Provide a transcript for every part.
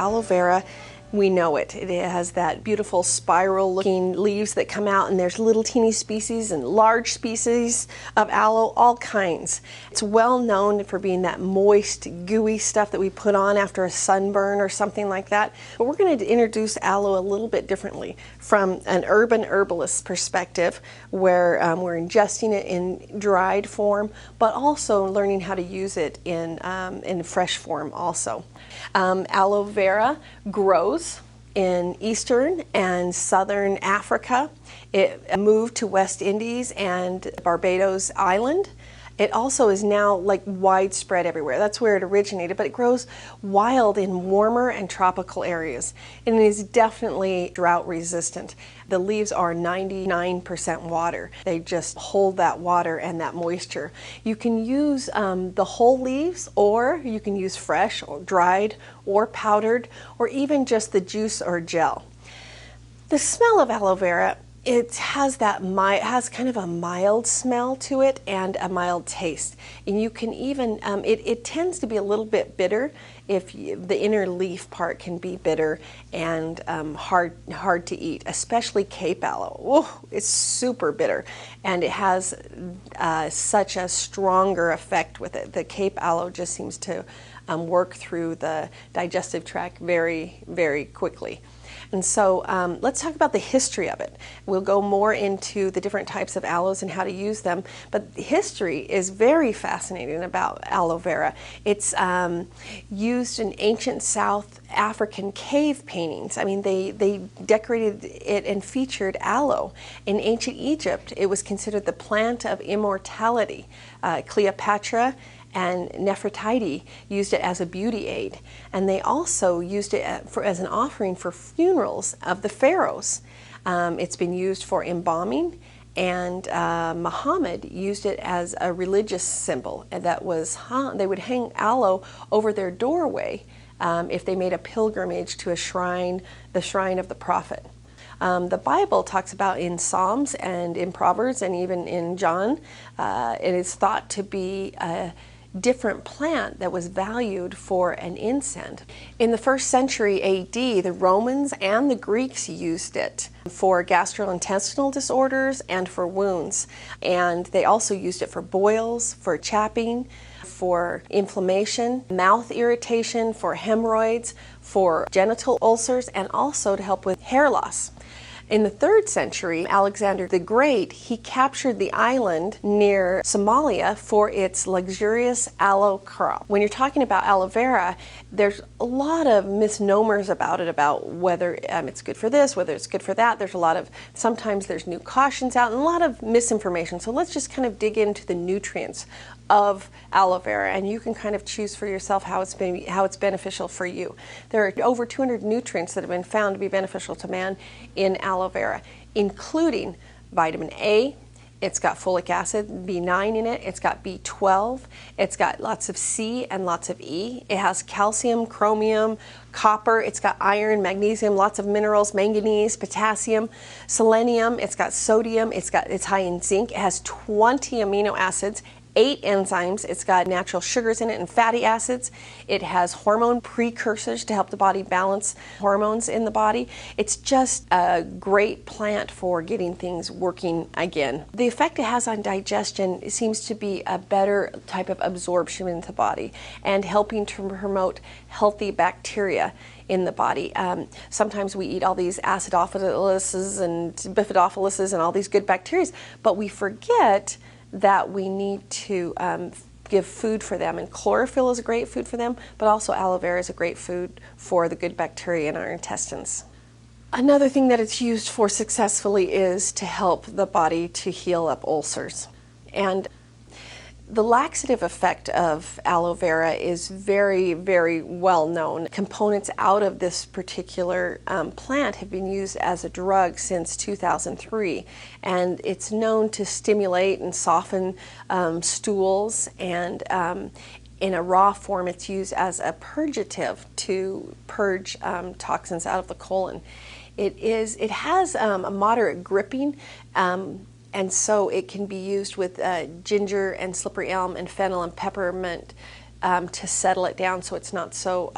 aloe vera, we know it. It has that beautiful spiral looking leaves that come out, and there's little teeny species and large species of aloe, all kinds. It's well known for being that moist, gooey stuff that we put on after a sunburn or something like that. But we're going to introduce aloe a little bit differently from an urban herbalist perspective, where we're ingesting it in dried form, but also learning how to use it in fresh form also. Aloe vera grows in eastern and southern Africa. It moved to West Indies and Barbados Island. It also is now like widespread everywhere. That's where it originated, but it grows wild in warmer and tropical areas, and it is definitely drought resistant. The leaves are 99% water. They just hold that water and that moisture. You can use the whole leaves, or you can use fresh or dried or powdered, or even just the juice or gel. The smell of aloe vera, it has kind of a mild smell to it and a mild taste. And you can even, it tends to be a little bit bitter. The inner leaf part can be bitter and hard to eat, especially Cape aloe. Oh, it's super bitter, and it has such a stronger effect with it. The Cape aloe just seems to work through the digestive tract very, very quickly. And so let's talk about the history of it. We'll go more into the different types of aloes and how to use them, but history is very fascinating about aloe vera. It's used in ancient South African cave paintings. I mean, they decorated it and featured aloe. In ancient Egypt, it was considered the plant of immortality. Cleopatra and Nefertiti used it as a beauty aid, and they also used it as an offering for funerals of the pharaohs. It's been used for embalming, and Muhammad used it as a religious symbol, and they would hang aloe over their doorway if they made a pilgrimage to the shrine of the prophet. The Bible talks about in Psalms and in Proverbs and even in John, it is thought to be a different plant that was valued for an incense. In the 1st century AD, the Romans and the Greeks used it for gastrointestinal disorders and for wounds. And they also used it for boils, for chapping, for inflammation, mouth irritation, for hemorrhoids, for genital ulcers, and also to help with hair loss. In the 3rd century, Alexander the Great, he captured the island near Somalia for its luxurious aloe crop. When you're talking about aloe vera, there's a lot of misnomers about it, about whether it's good for this, whether it's good for that. Sometimes there's new cautions out and a lot of misinformation. So let's just kind of dig into the nutrients of aloe vera, and you can kind of choose for yourself how it's beneficial for you. There are over 200 nutrients that have been found to be beneficial to man in aloe vera, including vitamin A. It's got folic acid, B9 in it. It's got B12. It's got lots of C and lots of E. It has calcium, chromium, copper. It's got iron, magnesium, lots of minerals, manganese, potassium, selenium. It's got sodium. It's high in zinc. It has 20 amino acids, 8 enzymes. It's got natural sugars in it and fatty acids. It has hormone precursors to help the body balance hormones in the body. It's just a great plant for getting things working again. The effect it has on digestion seems to be a better type of absorption into the body and helping to promote healthy bacteria in the body. Sometimes we eat all these acidophilus and bifidophilus and all these good bacteria, but we forget that we need to give food for them, and chlorophyll is a great food for them, but also aloe vera is a great food for the good bacteria in our intestines. Another thing that it's used for successfully is to help the body to heal up ulcers. And the laxative effect of aloe vera is very, very well known. Components out of this particular plant have been used as a drug since 2003, and it's known to stimulate and soften stools, and in a raw form it's used as a purgative to purge toxins out of the colon. It has a moderate gripping, and so it can be used with ginger and slippery elm and fennel and peppermint to settle it down so it's not so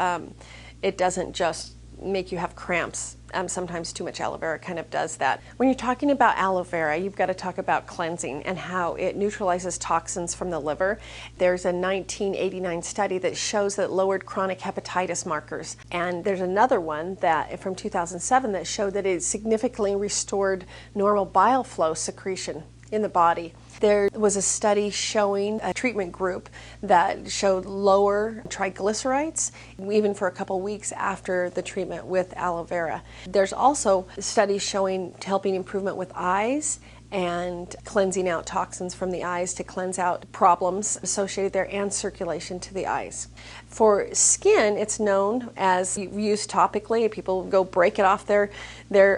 It doesn't just make you have cramps. Sometimes too much aloe vera kind of does that. When you're talking about aloe vera, you've got to talk about cleansing and how it neutralizes toxins from the liver. There's a 1989 study that shows that it lowered chronic hepatitis markers. And there's another one that from 2007 that showed that it significantly restored normal bile flow secretion in the body. There was a study showing a treatment group that showed lower triglycerides even for a couple weeks after the treatment with aloe vera. There's also studies showing helping improvement with eyes and cleansing out toxins from the eyes to cleanse out problems associated there and circulation to the eyes. For skin, it's known as used topically. People go break it off their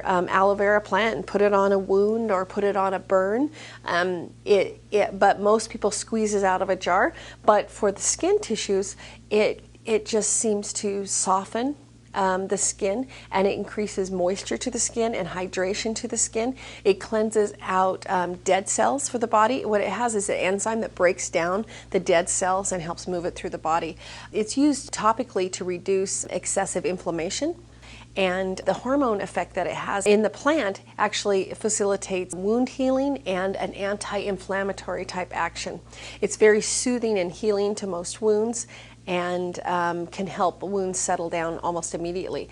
aloe vera plant and put it on a wound or put it on a burn. But most people squeeze it out of a jar. But for the skin tissues, it just seems to soften the skin, and it increases moisture to the skin and hydration to the skin. It cleanses out dead cells for the body. What it has is an enzyme that breaks down the dead cells and helps move it through the body. It's used topically to reduce excessive inflammation. And the hormone effect that it has in the plant actually facilitates wound healing and an anti-inflammatory type action. It's very soothing and healing to most wounds, and can help wounds settle down almost immediately.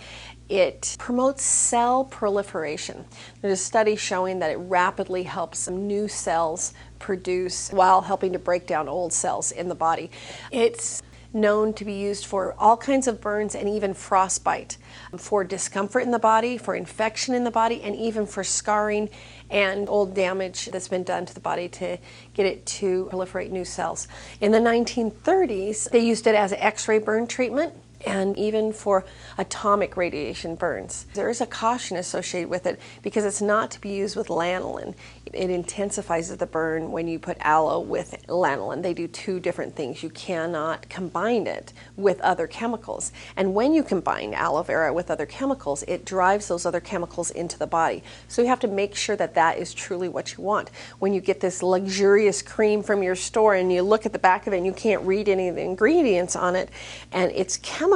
It promotes cell proliferation. There's a study showing that it rapidly helps new cells produce while helping to break down old cells in the body. It's known to be used for all kinds of burns and even frostbite, for discomfort in the body, for infection in the body, and even for scarring and old damage that's been done to the body to get it to proliferate new cells. In the 1930s, they used it as an X-ray burn treatment and even for atomic radiation burns. There is a caution associated with it because it's not to be used with lanolin. It intensifies the burn when you put aloe with lanolin. They do two different things. You cannot combine it with other chemicals. And when you combine aloe vera with other chemicals, it drives those other chemicals into the body. So you have to make sure that that is truly what you want. When you get this luxurious cream from your store and you look at the back of it and you can't read any of the ingredients on it, and it's chemicals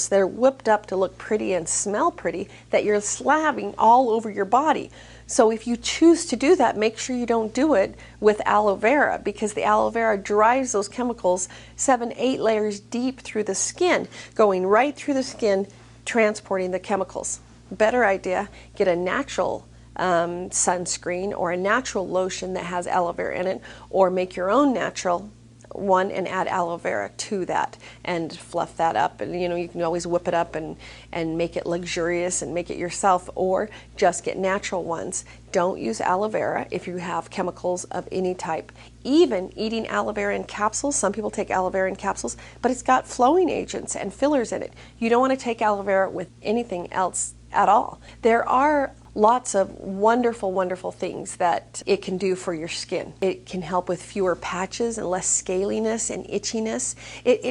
that are whipped up to look pretty and smell pretty that you're slabbing all over your body. So if you choose to do that, make sure you don't do it with aloe vera, because the aloe vera drives those chemicals 7-8 layers deep through the skin, going right through the skin, transporting the chemicals. Better idea, get a natural sunscreen or a natural lotion that has aloe vera in it, or make your own natural one and add aloe vera to that and fluff that up. And you can always whip it up and make it luxurious and make it yourself, or just get natural ones. Don't use aloe vera if you have chemicals of any type. Even eating aloe vera in capsules, some people take aloe vera in capsules, but it's got flowing agents and fillers in it. You don't want to take aloe vera with anything else at all. There are lots of wonderful, wonderful things that it can do for your skin. It can help with fewer patches and less scaliness and itchiness. It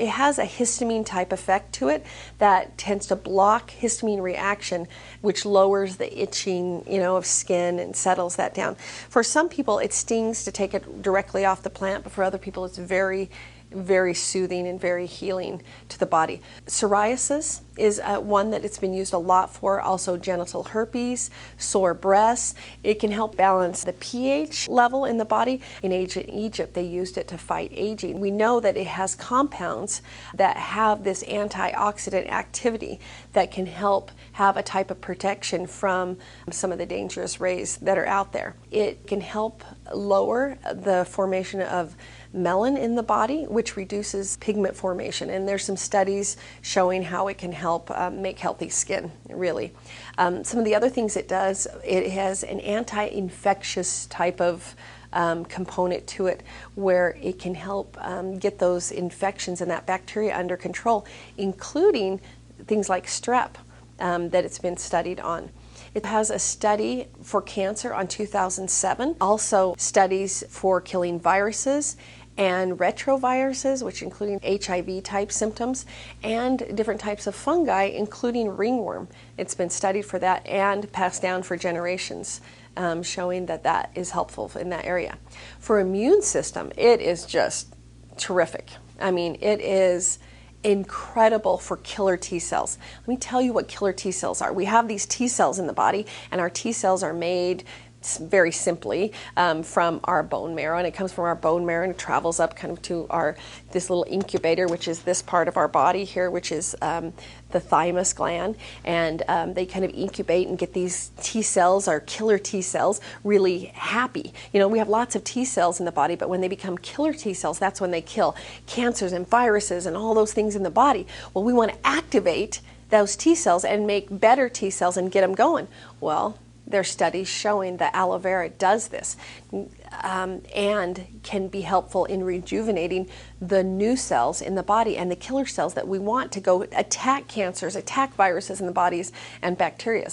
has a histamine type effect to it that tends to block histamine reaction, which lowers the itching, of skin and settles that down. For some people, it stings to take it directly off the plant, but for other people, it's very, very soothing and very healing to the body. Psoriasis is one that it's been used a lot for. Also genital herpes, sore breasts. It can help balance the pH level in the body. In ancient Egypt, they used it to fight aging. We know that it has compounds that have this antioxidant activity that can help have a type of protection from some of the dangerous rays that are out there. It can help lower the formation of melon in the body, which reduces pigment formation. And there's some studies showing how it can help make healthy skin, really. Some of the other things it does, it has an anti-infectious type of component to it, where it can help get those infections and that bacteria under control, including things like strep that it's been studied on. It has a study for cancer on 2007, also studies for killing viruses and retroviruses, which including HIV type symptoms, and different types of fungi, including ringworm. It's been studied for that and passed down for generations, showing that that is helpful in that area. For immune system, it is just terrific. I mean, it is incredible for killer T cells. Let me tell you what killer T cells are. We have these T cells in the body, and our T cells are made very simply from our bone marrow, and it comes from our bone marrow and it travels up kind of to this little incubator, which is this part of our body here, which is the thymus gland, and they kind of incubate and get these T cells, our killer T cells, really happy. You know, we have lots of T cells in the body, but when they become killer T cells, that's when they kill cancers and viruses and all those things in the body. Well, we want to activate those T cells and make better T cells and get them going. Well, there are studies showing that aloe vera does this and can be helpful in rejuvenating the new cells in the body and the killer cells that we want to go attack cancers, attack viruses in the bodies and bacteria.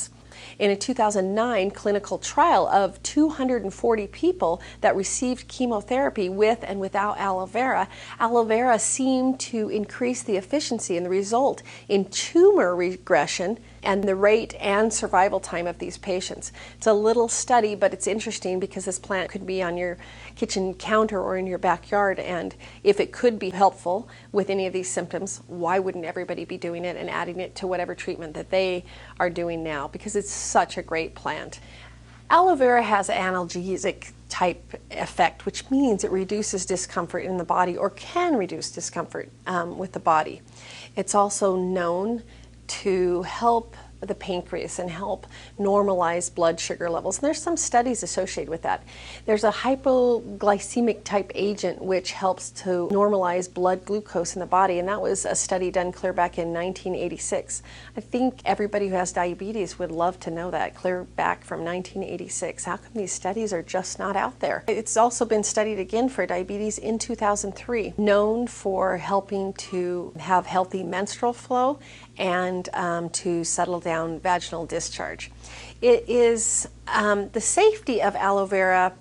In a 2009 clinical trial of 240 people that received chemotherapy with and without aloe vera seemed to increase the efficiency and the result in tumor regression and the rate and survival time of these patients. It's a little study, but it's interesting because this plant could be on your kitchen counter or in your backyard, and if it could be helpful with any of these symptoms, why wouldn't everybody be doing it and adding it to whatever treatment that they are doing now, because it's such a great plant. Aloe vera has analgesic type effect, which means it reduces discomfort in the body, or can reduce discomfort with the body. It's also known to help the pancreas and help normalize blood sugar levels. And there's some studies associated with that. There's a hypoglycemic type agent which helps to normalize blood glucose in the body, and that was a study done clear back in 1986. I think everybody who has diabetes would love to know that, clear back from 1986. How come these studies are just not out there? It's also been studied again for diabetes in 2003, known for helping to have healthy menstrual flow and to settle down vaginal discharge. It is the safety of aloe vera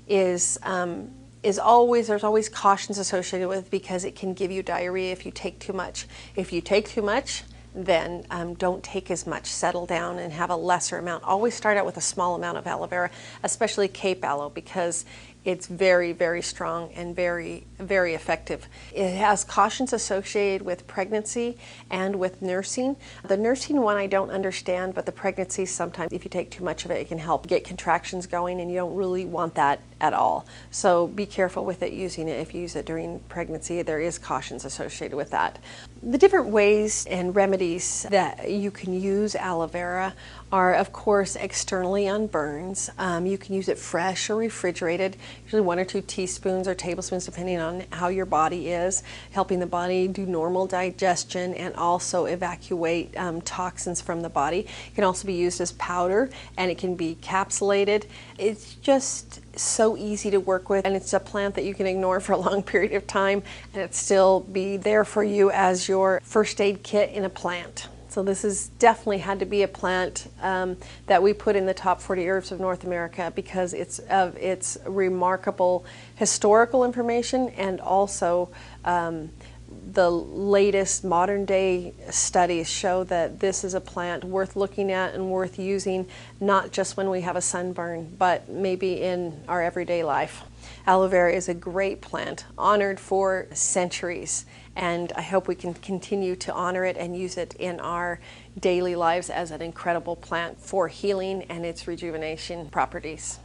is always, there's always cautions associated with it, because it can give you diarrhea if you take too much. If you take too much, then don't take as much. Settle down and have a lesser amount. Always start out with a small amount of aloe vera, especially Cape aloe, because it's very, very strong and very, very effective. It has cautions associated with pregnancy and with nursing. The nursing one I don't understand, but the pregnancy, sometimes if you take too much of it, it can help get contractions going, and you don't really want that at all. So be careful with it, using it. If you use it during pregnancy, there is cautions associated with that. The different ways and remedies that you can use aloe vera are, of course, externally on burns. You can use it fresh or refrigerated, usually 1 or 2 teaspoons or tablespoons, depending on how your body is, helping the body do normal digestion and also evacuate toxins from the body. It can also be used as powder, and it can be capsulated. It's just so easy to work with, and it's a plant that you can ignore for a long period of time and it still be there for you as your first aid kit in a plant. So this has definitely had to be a plant that we put in the top 40 herbs of North America, because it's of its remarkable historical information, and also the latest modern day studies show that this is a plant worth looking at and worth using, not just when we have a sunburn, but maybe in our everyday life. Aloe vera is a great plant, honored for centuries, and I hope we can continue to honor it and use it in our daily lives as an incredible plant for healing and its rejuvenation properties.